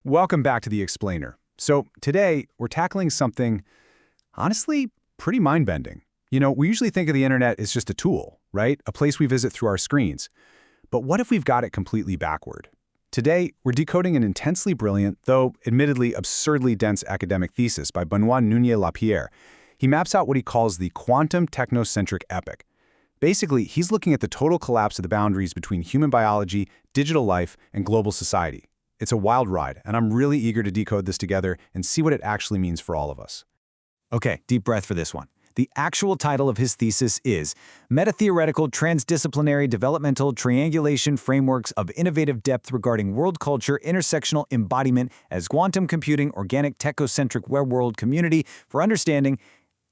Welcome back to The Explainer. So today, we're tackling something, honestly, pretty mind-bending. We usually think of the internet as just a tool, right? A place we visit through our screens. But what if we've got it completely backward? Today, we're decoding an intensely brilliant, though admittedly absurdly dense academic thesis by Benoit Nounier-Lapierre. He maps out what he calls the quantum technocentric epoch. Basically, he's looking at the total collapse of the boundaries between human biology, digital life, and global society. It's a wild ride, and I'm really eager to decode this together and see what it actually means for all of us. Okay, deep breath for this one. The actual title of his thesis is Meta-Theoretical Transdisciplinary Developmental Triangulation Frameworks of Innovative Depth Regarding World Culture Intersectional Embodiment as Quantum Computing Organic Techocentric Web World Community for Understanding.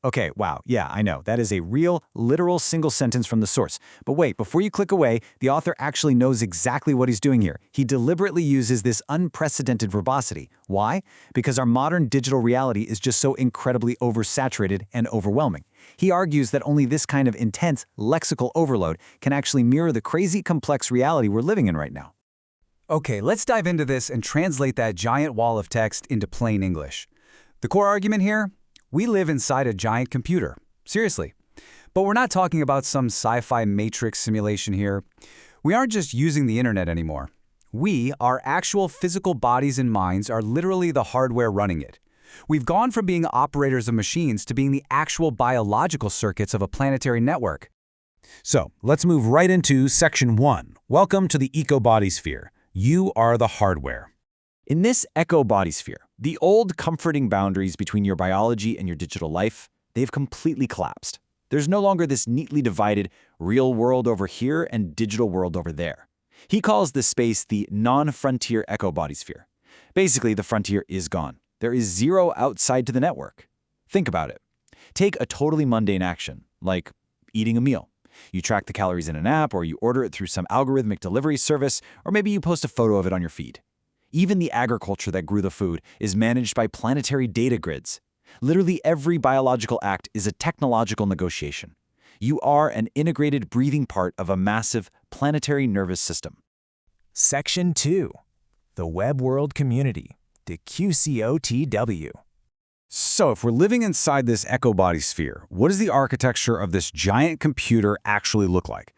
Okay, wow, yeah, I know, that is a real, literal single sentence from the source. But wait, before you click away, the author actually knows exactly what he's doing here. He deliberately uses this unprecedented verbosity. Why? Because our modern digital reality is just so incredibly oversaturated and overwhelming. He argues that only this kind of intense lexical overload can actually mirror the crazy complex reality we're living in right now. Okay, let's dive into this and translate that giant wall of text into plain English. The core argument here? We live inside a giant computer. Seriously. But we're not talking about some sci-fi matrix simulation here. We aren't just using the internet anymore. We, our actual physical bodies and minds, are literally the hardware running it. We've gone from being operators of machines to being the actual biological circuits of a planetary network. So, let's move right into Section 1. Welcome to the ecobodysphere. You are the hardware. In this ecobodysphere, the old comforting boundaries between your biology and your digital life, they've completely collapsed. There's no longer this neatly divided real world over here and digital world over there. He calls this space the non-frontier ecobodysphere. Basically, the frontier is gone. There is zero outside to the network. Think about it. Take a totally mundane action, like eating a meal. You track the calories in an app, or you order it through some algorithmic delivery service, or maybe you post a photo of it on your feed. Even the agriculture that grew the food is managed by planetary data grids. Literally every biological act is a technological negotiation. You are an integrated breathing part of a massive planetary nervous system. Section 2. The Web World Community, the QCOTW. So if we're living inside this ecobodysphere, what does the architecture of this giant computer actually look like?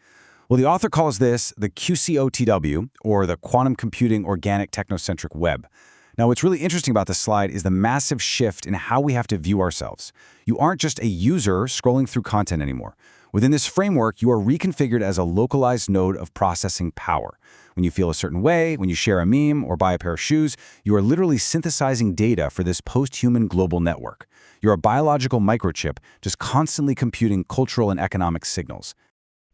Well, the author calls this the QCOTW, or the Quantum Computing Organic Technocentric Web. Now, what's really interesting about this slide is the massive shift in how we have to view ourselves. You aren't just a user scrolling through content anymore. Within this framework, you are reconfigured as a localized node of processing power. When you feel a certain way, when you share a meme or buy a pair of shoes, you are literally synthesizing data for this post-human global network. You're a biological microchip just constantly computing cultural and economic signals.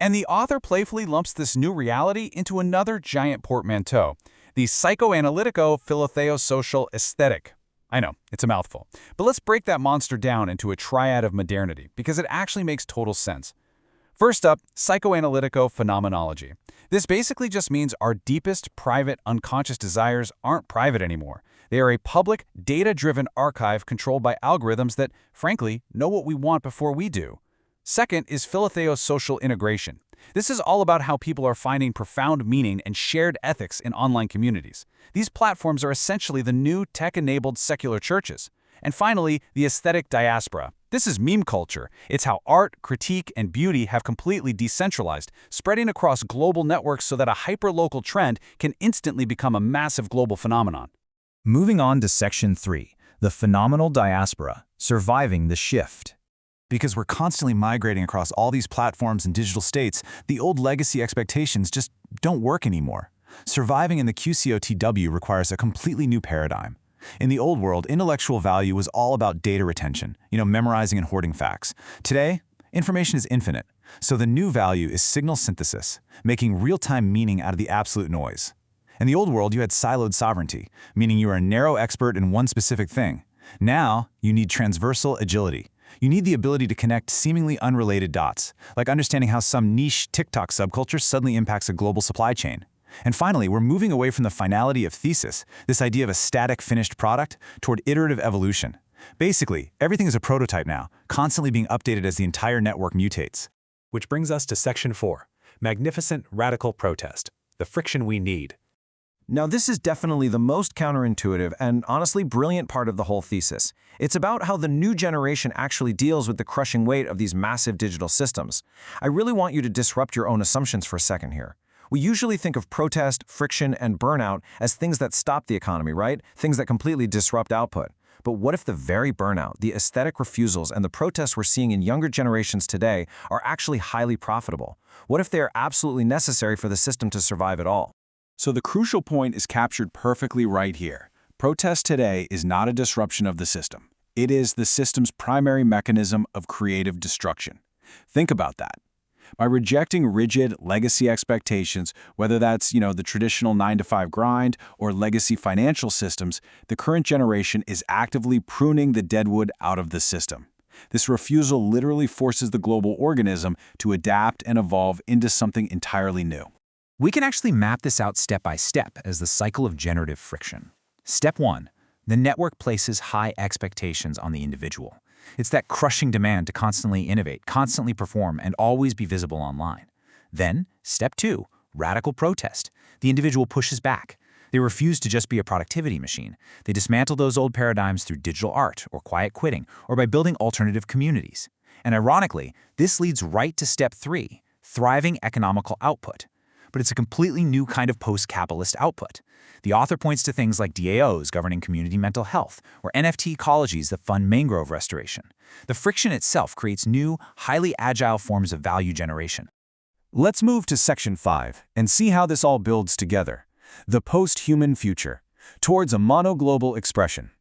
And the author playfully lumps this new reality into another giant portmanteau, the psychoanalytico-philotheosocial aesthetic. I know, it's a mouthful. But let's break that monster down into a triad of modernity, because it actually makes total sense. First up, psychoanalytico-phenomenology. This basically just means our deepest, private, unconscious desires aren't private anymore. They are a public, data-driven archive controlled by algorithms that, frankly, know what we want before we do. Second is philotheosocial integration. This is all about how people are finding profound meaning and shared ethics in online communities. These platforms are essentially the new tech-enabled secular churches. And finally, the aesthetic diaspora. This is meme culture. It's how art, critique, and beauty have completely decentralized, spreading across global networks so that a hyperlocal trend can instantly become a massive global phenomenon. Moving on to Section 3. The Phenomenal Diaspora, Surviving the Shift. Because we're constantly migrating across all these platforms and digital states, the old legacy expectations just don't work anymore. Surviving in the QCOTW requires a completely new paradigm. In the old world, intellectual value was all about data retention, memorizing and hoarding facts. Today, information is infinite, so the new value is signal synthesis, making real-time meaning out of the absolute noise. In the old world, you had siloed sovereignty, meaning you were a narrow expert in one specific thing. Now, you need transversal agility. You need the ability to connect seemingly unrelated dots, like understanding how some niche TikTok subculture suddenly impacts a global supply chain. And finally, we're moving away from the finality of thesis, this idea of a static finished product, toward iterative evolution. Basically, everything is a prototype now, constantly being updated as the entire network mutates. Which brings us to Section 4, Magnificent Radical Protest, the friction we need. Now, this is definitely the most counterintuitive and honestly brilliant part of the whole thesis. It's about how the new generation actually deals with the crushing weight of these massive digital systems. I really want you to disrupt your own assumptions for a second here. We usually think of protest, friction, and burnout as things that stop the economy, right? Things that completely disrupt output. But what if the very burnout, the aesthetic refusals, and the protests we're seeing in younger generations today are actually highly profitable? What if they are absolutely necessary for the system to survive at all? So the crucial point is captured perfectly right here. Protest today is not a disruption of the system. It is the system's primary mechanism of creative destruction. Think about that. By rejecting rigid legacy expectations, whether that's, the traditional 9-to-5 grind or legacy financial systems, the current generation is actively pruning the deadwood out of the system. This refusal literally forces the global organism to adapt and evolve into something entirely new. We can actually map this out step by step as the cycle of generative friction. Step 1. The network places high expectations on the individual. It's that crushing demand to constantly innovate, constantly perform, and always be visible online. Then, step 2. Radical protest. The individual pushes back. They refuse to just be a productivity machine. They dismantle those old paradigms through digital art or quiet quitting or by building alternative communities. And ironically, this leads right to step 3. Thriving economical output. But it's a completely new kind of post-capitalist output. The author points to things like DAOs governing community mental health or NFT ecologies that fund mangrove restoration. The friction itself creates new, highly agile forms of value generation. Let's move to Section 5 and see how this all builds together. The post-human future, towards a mono-global expression.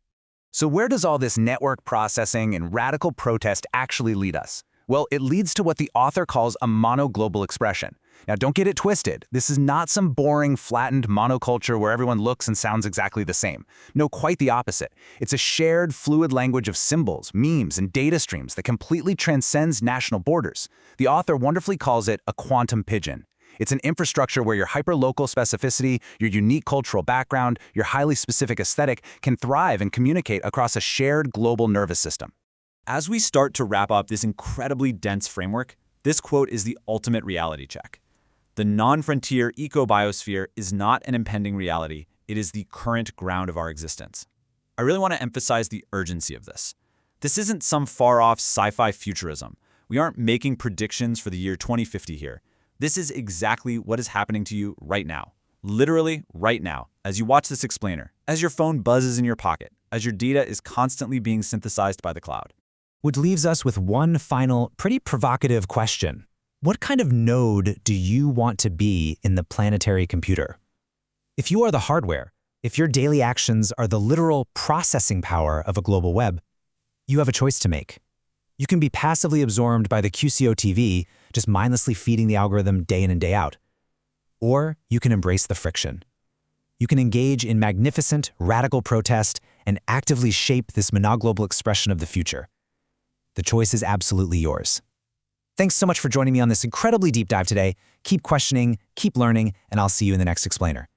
So where does all this network processing and radical protest actually lead us? Well, it leads to what the author calls a mono-global expression. Now, don't get it twisted. This is not some boring, flattened monoculture where everyone looks and sounds exactly the same. No, quite the opposite. It's a shared, fluid language of symbols, memes, and data streams that completely transcends national borders. The author wonderfully calls it a quantum pigeon. It's an infrastructure where your hyper-local specificity, your unique cultural background, your highly specific aesthetic can thrive and communicate across a shared global nervous system. As we start to wrap up this incredibly dense framework, this quote is the ultimate reality check. The non-frontier eco-biosphere is not an impending reality, it is the current ground of our existence. I really want to emphasize the urgency of this. This isn't some far-off sci-fi futurism. We aren't making predictions for the year 2050 here. This is exactly what is happening to you right now. Literally right now, as you watch this explainer, as your phone buzzes in your pocket, as your data is constantly being synthesized by the cloud. Which leaves us with one final, pretty provocative question. What kind of node do you want to be in the planetary computer? If you are the hardware, if your daily actions are the literal processing power of a global web, you have a choice to make. You can be passively absorbed by the QCO TV, just mindlessly feeding the algorithm day in and day out. Or you can embrace the friction. You can engage in magnificent, radical protest and actively shape this monoglobal expression of the future. The choice is absolutely yours. Thanks so much for joining me on this incredibly deep dive today. Keep questioning, keep learning, and I'll see you in the next explainer.